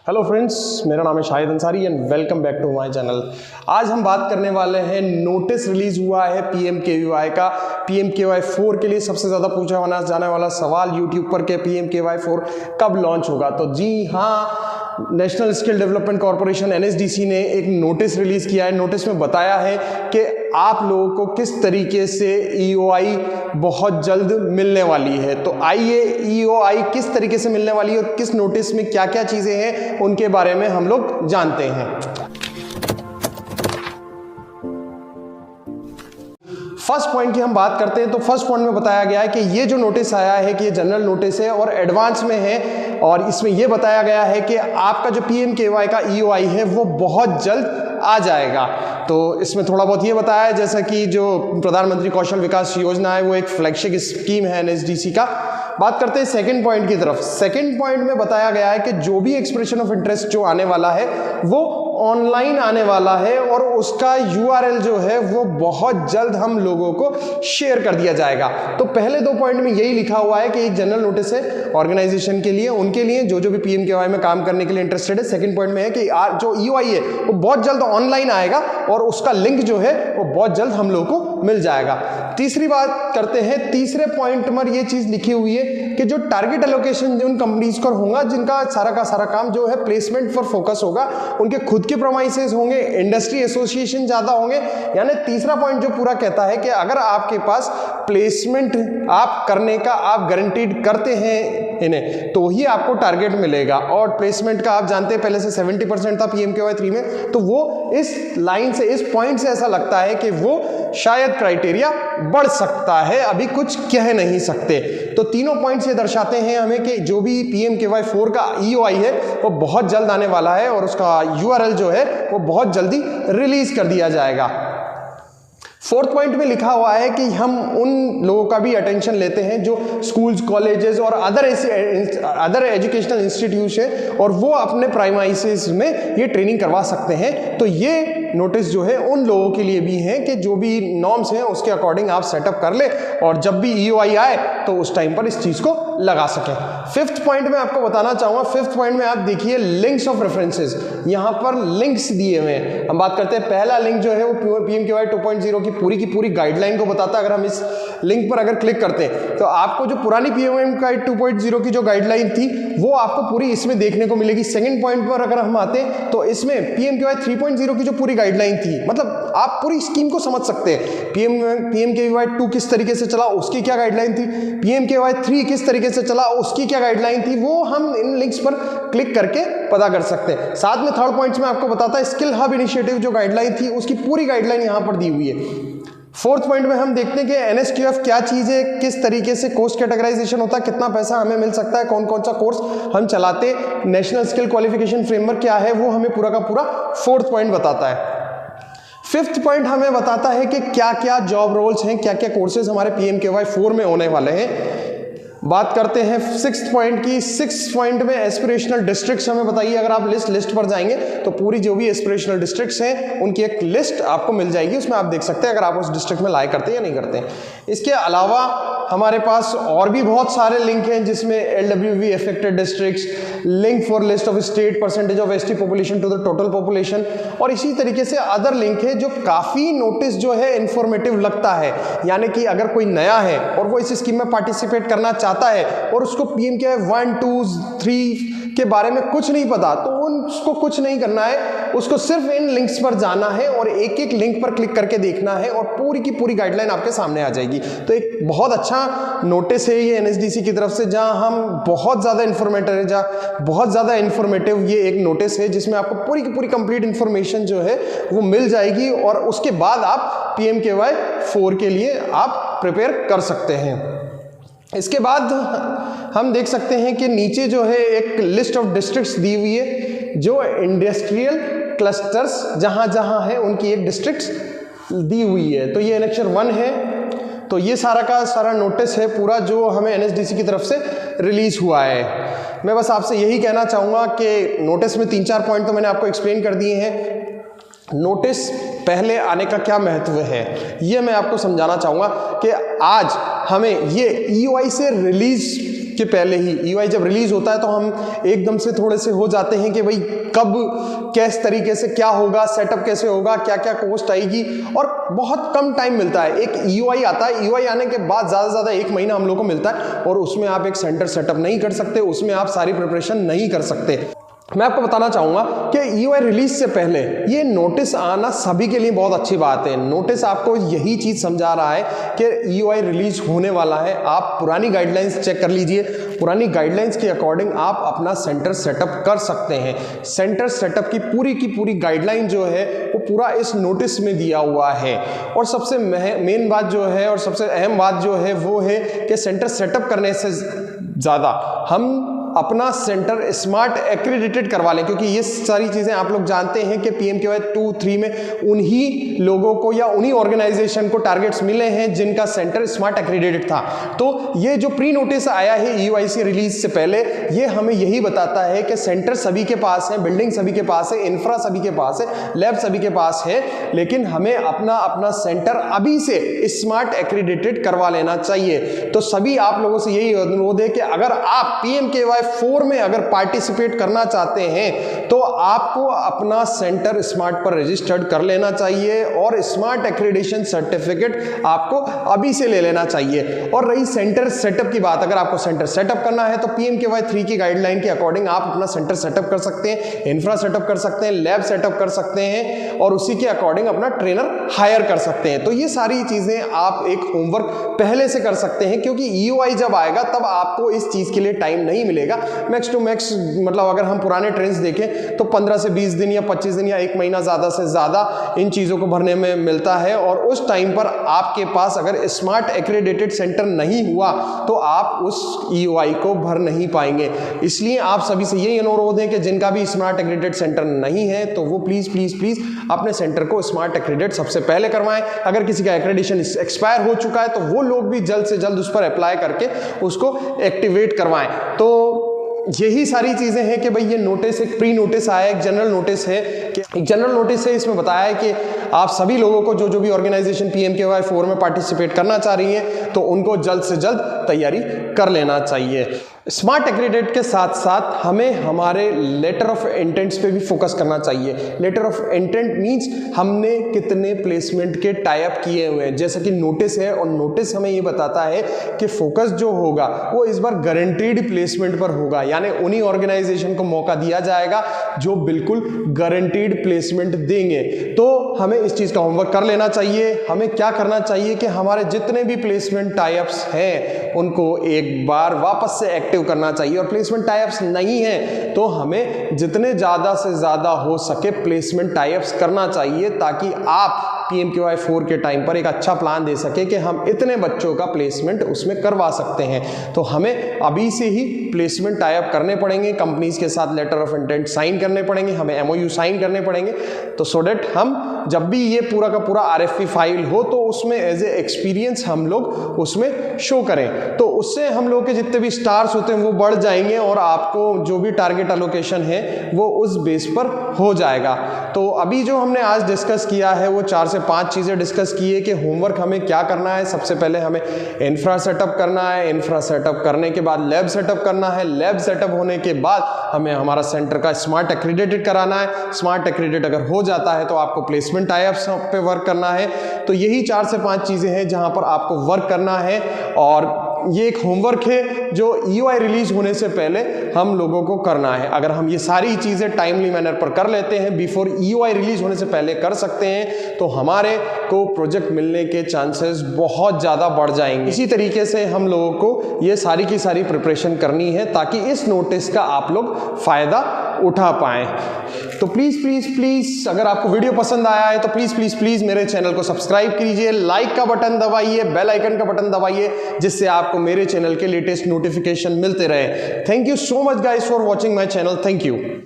Hello friends, मेरा नाम है Shahid Ansari and welcome back to my channel. आज हम बात करने वाले हैं, नोटिस रिलीज हुआ है पीएमकेवीवाई का। पीएमकेवाई 4 के लिए सबसे ज़्यादा पूछा जाने वाला सवाल यूट्यूब पर कि पीएमकेवाई 4 कब लॉन्च होगा। तो जी हाँ, national skill development corporation NSDC ने एक नोटिस रिलीज किया है। नोटिस में बताया है कि आप लोगों को किस तरीके से ईओआई बहुत जल्द मिलने वाली है। तो आइए ईओआई किस तरीके से मिलने वाली है और किस नोटिस में क्या क्या चीज़ें हैं उनके बारे में हम लोग जानते हैं। फर्स्ट पॉइंट की हम बात करते हैं तो फर्स्ट पॉइंट में बताया गया है कि ये जो नोटिस आया है कि ये जनरल नोटिस है और एडवांस में है, और इसमें ये बताया गया है कि आपका जो पीएमकेवाई का ईओआई है वो बहुत जल्द आ जाएगा। तो इसमें थोड़ा बहुत ये बताया है जैसा कि जो प्रधानमंत्री कौशल विकास योजना है वो एक फ्लैगशिप स्कीम है एनएसडीसी का। बात करते हैं सेकंड पॉइंट की तरफ। सेकंड पॉइंट में बताया गया है कि जो भी एक्सप्रेशन ऑफ इंटरेस्ट जो आने वाला है वो ऑनलाइन आने वाला है और उसका यूआरएल जो है वो बहुत जल्द हम लोगों को शेयर कर दिया जाएगा। तो पहले दो पॉइंट में यही लिखा हुआ है कि एक जनरल नोटिस है ऑर्गेनाइजेशन के लिए, उनके लिए जो भी पीएमकेवाई में काम करने के लिए इंटरेस्टेड है। सेकंड पॉइंट में है कि जो ईओआई है वो बहुत जल्द ऑनलाइन आएगा और उसका लिंक जो है वो बहुत जल्द हम लोगों को मिल जाएगा। तीसरी बात करते हैं, तीसरे पॉइंट में ये चीज लिखी हुई है कि जो टारगेट एलोकेशन उन कंपनीज को होगा जिनका सारा का सारा काम जो है प्लेसमेंट पर फोकस होगा, उनके खुद के प्रोमाइसेस होंगे, इंडस्ट्री एसोसिएशन ज्यादा होंगे। यानी तीसरा पॉइंट जो पूरा कहता है कि अगर आपके पास प्लेसमेंट आप करने का आप गारंटीड करते हैं इन्हें तो ही आपको टारगेट मिलेगा। और प्लेसमेंट का आप जानते हैं पहले से 70% था पीएमकेवाई 3 में, तो वो इस लाइन से, इस पॉइंट से ऐसा लगता है कि वो शायद क्राइटेरिया बढ़ सकता है, अभी कुछ कह नहीं सकते। तो तीनों पॉइंट्स ये दर्शाते हैं हमें कि जो भी पीएमकेवाई 4 का ईओआई है वो बहुत जल्द आने वाला है और उसका यूआरएल जो है वो बहुत जल्दी रिलीज कर दिया जाएगा। फोर्थ पॉइंट में लिखा हुआ है कि हम उन लोगों का भी अटेंशन लेते हैं जो स्कूल्स, कॉलेजेस और अदर एजुकेशनल इंस्टीट्यूट है और वो अपने प्राइमरीज में ये ट्रेनिंग करवा सकते हैं। तो ये नोटिस जो है उन लोगों के लिए भी है कि जो भी नॉर्म्स हैं उसके अकॉर्डिंग आप सेटअप कर ले और जब भी ईओआई आए तो उस टाइम पर इस चीज को लगा सकें। फिफ्थ पॉइंट में आपको बताना चाहूंगा, फिफ्थ पॉइंट में आप देखिए लिंक्स ऑफ रेफरेंसेस, यहां पर लिंक्स दिए हुए हैं। हम बात करते हैं, पहला लिंक जो है वो पीएमकेवाई 2.0 की पूरी गाइडलाइन को बताता है। अगर हम इस लिंक पर अगर क्लिक करते हैं तो आपको जो पुरानी पीएमकेवाई 2.0 की जो गाइडलाइन थी वो आपको पूरी इसमें देखने को मिलेगी। सेकंड पॉइंट पर अगर हम आते हैं तो इसमें पीएमकेवाई 3.0 की जो पूरी गाइडलाइन थी, मतलब आप पूरी स्कीम को समझ सकते हैं। पीएमकेवाई 2 किस तरीके से चला उसकी क्या गाइडलाइन थी, पीएमकेवाई 3 किस तरीके से चला उसकी क्या गाइडलाइन थी, वो हम इन लिंक्स पर क्लिक करके पता कर सकते हैं। साथ में थर्ड पॉइंट में आपको बताता है स्किल हब इनिशिएटिव जो गाइडलाइन थी उसकी पूरी गाइडलाइन यहां पर दी हुई है। फोर्थ पॉइंट में हम देखते हैं कि एनएसक्यूएफ क्या चीज है, किस तरीके से कोर्स कैटेगराइजेशन होता है, कितना पैसा हमें मिल सकता है, कौन कौन सा कोर्स हम चलाते, नेशनल स्किल क्वालिफिकेशन फ्रेमवर्क क्या है, वो हमें पूरा का पूरा फोर्थ पॉइंट बताता है। फिफ्थ पॉइंट हमें बताता है कि क्या क्या जॉब रोल्स हैं, क्या क्या कोर्सेज हमारे पीएमकेवाई 4 में होने वाले हैं। बात करते हैं सिक्स्थ पॉइंट की। सिक्स्थ पॉइंट में एस्पिरेशनल डिस्ट्रिक्ट्स हमें बताइए। अगर आप लिस्ट पर जाएंगे तो पूरी जो भी एस्पिरेशनल डिस्ट्रिक्ट्स हैं उनकी एक लिस्ट आपको मिल जाएगी, उसमें आप देख सकते हैं अगर आप उस डिस्ट्रिक्ट में लाई करते हैं या नहीं करते हैं। इसके अलावा हमारे पास और भी बहुत सारे लिंक हैं जिसमें LWV affected districts, link for list of state, percentage of ST population to the total population, और इसी तरीके से अदर लिंक है जो काफी नोटिस जो है इंफॉर्मेटिव लगता है। यानी कि अगर कोई नया है और वो इस स्कीम में पार्टिसिपेट करना चाहता है और उसको पीएमकेवाई 1, 2, 3 के बारे में कुछ नहीं पता, तो उसको कुछ नहीं करना है, उसको सिर्फ इन लिंक्स पर जाना है और एक एक लिंक पर क्लिक करके देखना है और पूरी की पूरी गाइडलाइन आपके सामने आ जाएगी। तो एक बहुत अच्छा नोटिस है ये एनएसडीसी की तरफ से, जहां हम बहुत ज्यादा इंफॉर्मेटिव ये एक नोटिस है जिसमें आपको पूरी की पूरी कंप्लीट इंफॉर्मेशन जो है वो मिल जाएगी और उसके बाद आप पीएमकेवाई 4 के लिए आप प्रिपेयर कर सकते हैं। इसके बाद हम देख सकते हैं कि नीचे जो है एक लिस्ट ऑफ डिस्ट्रिक्ट्स दी हुई है, जो इंडस्ट्रियल क्लस्टर्स जहां जहां है उनकी एक डिस्ट्रिक्ट्स दी हुई है। तो ये एनेक्चर 1 है। तो ये सारा का सारा नोटिस है पूरा जो हमें एनएसडीसी की तरफ से रिलीज हुआ है। मैं बस आपसे यही कहना चाहूँगा कि नोटिस में 3-4 पॉइंट तो मैंने आपको एक्सप्लेन कर दिए हैं। नोटिस पहले आने का क्या महत्व है ये मैं आपको समझाना चाहूँगा कि आज हमें ये ईओआई से रिलीज के पहले ही EOI जब रिलीज होता है तो हम एकदम से थोड़े से हो जाते हैं कि भाई कब किस तरीके से क्या होगा, सेटअप कैसे होगा, क्या क्या कॉस्ट आएगी, और बहुत कम टाइम मिलता है। एक EOI आता है, EOI आने के बाद ज़्यादा से ज़्यादा 1 महीना हम लोग को मिलता है और उसमें आप एक सेंटर सेटअप नहीं कर सकते, उसमें आप सारी प्रिपरेशन नहीं कर सकते। मैं आपको बताना चाहूंगा कि EOI रिलीज से पहले ये नोटिस आना सभी के लिए बहुत अच्छी बात है। नोटिस आपको यही चीज समझा रहा है कि EOI रिलीज होने वाला है। आप पुरानी गाइडलाइंस चेक कर लीजिए, पुरानी गाइडलाइंस के अकॉर्डिंग आप अपना सेंटर सेटअप कर सकते हैं। सेंटर सेटअप की पूरी गाइडलाइन जो है वो पूरा इस नोटिस में दिया हुआ है। और सबसे मेन बात जो है और सबसे अहम बात जो है वो है कि सेंटर सेटअप करने से ज़्यादा हम अपना सेंटर स्मार्ट एक्रीडिटेड करवा लें, क्योंकि ये सारी चीज़ें आप लोग जानते हैं कि PMKY 2-3 में उन्हीं लोगों को या उन्हीं ऑर्गेनाइजेशन को टारगेट्स मिले हैं जिनका सेंटर स्मार्ट एक्रीडिटेड था। तो ये जो प्री नोटिस आया है EOI रिलीज से पहले, ये हमें यही बताता है कि सेंटर सभी के पास है, बिल्डिंग सभी के पास है, इंफ्रा सभी के पास है, लैब सभी के पास है, लेकिन हमें अपना सेंटर अभी से स्मार्ट एक्रीडिटेड करवा लेना चाहिए। तो सभी आप लोगों से यही अनुरोध है कि अगर आप PMKY 4 में अगर पार्टिसिपेट करना चाहते हैं तो आपको अपना सेंटर स्मार्ट पर रजिस्टर्ड कर लेना चाहिए और स्मार्ट एक्रीडिटेशन सर्टिफिकेट आपको अभी से ले लेना चाहिए। और रही सेंटर सेटअप की बात, अगर आपको सेंटर सेटअप करना है तो PMKY 3 की गाइडलाइन के अकॉर्डिंग आप अपना सेंटर सेटअप कर सकते हैं, इंफ्रा सेटअप कर सकते हैं, लैब सेटअप कर सकते हैं और उसी के अकॉर्डिंग अपना ट्रेनर हायर कर सकते हैं। तो ये सारी चीजें आप एक होमवर्क पहले से कर सकते हैं, क्योंकि EOI जब आएगा तब आपको इस चीज के लिए टाइम नहीं मिलेगा। मैक्स टू मैक्स मतलब अगर हम पुराने ट्रेंड्स देखें तो 15 से 20 दिन या 25 दिन या 1 महीना ज़्यादा से ज़्यादा इन चीज़ों को भरने में मिलता है। और उस टाइम पर आपके पास अगर स्मार्ट एक्रीडिटेड सेंटर नहीं हुआ तो आप उस EOI को भर नहीं पाएंगे। इसलिए आप सभी से यही अनुरोध है कि जिनका भी स्मार्ट एक्रीडिटेड सेंटर नहीं है तो वो प्लीज़ अपने सेंटर को स्मार्ट एक्रीडिटेड सबसे पहले करवाएं। अगर किसी का एक्रेडिशन एक्सपायर हो चुका है तो वो लोग भी जल्द से जल्द उस पर अप्लाई करके उसको एक्टिवेट करवाएं। तो यही सारी चीजें हैं कि भाई ये नोटिस एक प्री नोटिस आया, एक जनरल नोटिस है कि एक जनरल नोटिस है। इसमें बताया है कि आप सभी लोगों को जो भी ऑर्गेनाइजेशन PMKY 4 में पार्टिसिपेट करना चाह रही है तो उनको जल्द से जल्द तैयारी कर लेना चाहिए। स्मार्ट एक्रीडिटेड के साथ साथ हमें हमारे लेटर ऑफ इंटेंट्स पे भी फोकस करना चाहिए। लेटर ऑफ इंटेंट मींस हमने कितने प्लेसमेंट के टाई अप किए हुए हैं, जैसा कि नोटिस है और नोटिस हमें ये बताता है कि फोकस जो होगा वो इस बार गारंटीड प्लेसमेंट पर होगा, यानी उन्हीं ऑर्गेनाइजेशन को मौका दिया जाएगा जो बिल्कुल गारंटीड प्लेसमेंट देंगे। तो हमें इस चीज का होमवर्क कर लेना चाहिए। हमें क्या करना चाहिए कि हमारे जितने भी प्लेसमेंट टाई अप्स हैं उनको एक बार वापस से एक्टिव करना चाहिए, और प्लेसमेंट टाई अप्स नहीं है तो हमें जितने ज्यादा से ज्यादा हो सके प्लेसमेंट टाई अप्स करना चाहिए, ताकि आप PMKY 4 के टाइम पर एक अच्छा प्लान दे सके कि हम इतने बच्चों का प्लेसमेंट उसमें करवा सकते हैं। तो हमें अभी से ही प्लेसमेंट टाई अप करने पड़ेंगे, कंपनीज के साथ लेटर ऑफ इंटेंट साइन करने पड़ेंगे, हमें MOU साइन करने पड़ेंगे, तो सो डेट हम जब भी ये पूरा का पूरा RFP फाइल हो तो उसमें एज ए एक्सपीरियंस हम लोग उसमें शो करें। तो उससे हम लोग के जितने भी स्टार्स होते हैं वो बढ़ जाएंगे और आपको जो भी टारगेट एलोकेशन है वो उस बेस पर हो जाएगा। तो अभी जो हमने आज डिस्कस किया है वो 4 से 5 चीज़ें डिस्कस की है कि होमवर्क हमें क्या करना है। सबसे पहले हमें इंफ्रा सेटअप करना है, इंफ्रा सेटअप करने के बाद लैब सेटअप करना है, लैब सेटअप होने के बाद हमें हमारा सेंटर का स्मार्ट एक्रीडिटेड कराना है। स्मार्ट एक्रीडिटेड अगर हो जाता है तो आपको प्लेसमेंट टाई अप्स पे वर्क करना है। तो यही 4 से 5 चीज़ें हैं जहां पर आपको वर्क करना है, और ये एक होमवर्क है जो EOI रिलीज होने से पहले हम लोगों को करना है। अगर हम ये सारी चीज़ें टाइमली मैनर पर कर लेते हैं, बिफोर EOI रिलीज होने से पहले कर सकते हैं, तो हमारे को प्रोजेक्ट मिलने के चांसेस बहुत ज़्यादा बढ़ जाएंगे। इसी तरीके से हम लोगों को ये सारी की सारी प्रिपरेशन करनी है ताकि इस नोटिस का आप लोग फ़ायदा उठा पाएँ। तो प्लीज़ अगर आपको वीडियो पसंद आया है तो प्लीज़ मेरे चैनल को सब्सक्राइब कीजिए, लाइक का बटन दबाइए, बेल आइकन का बटन दबाइए, जिससे आपको मेरे चैनल के लेटेस्ट नोटिफिकेशन मिलते रहे। Thank you so much guys for watching my channel. Thank you.